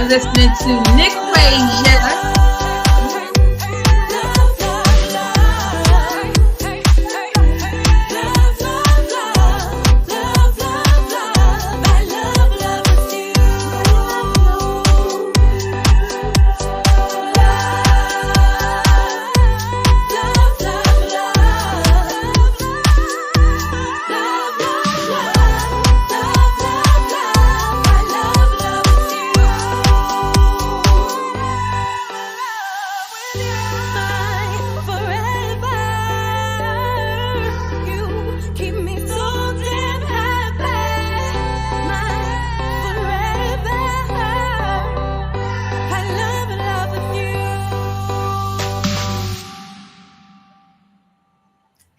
Listening to Naquasia.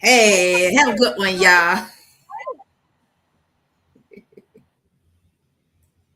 Hey, have a good one, y'all.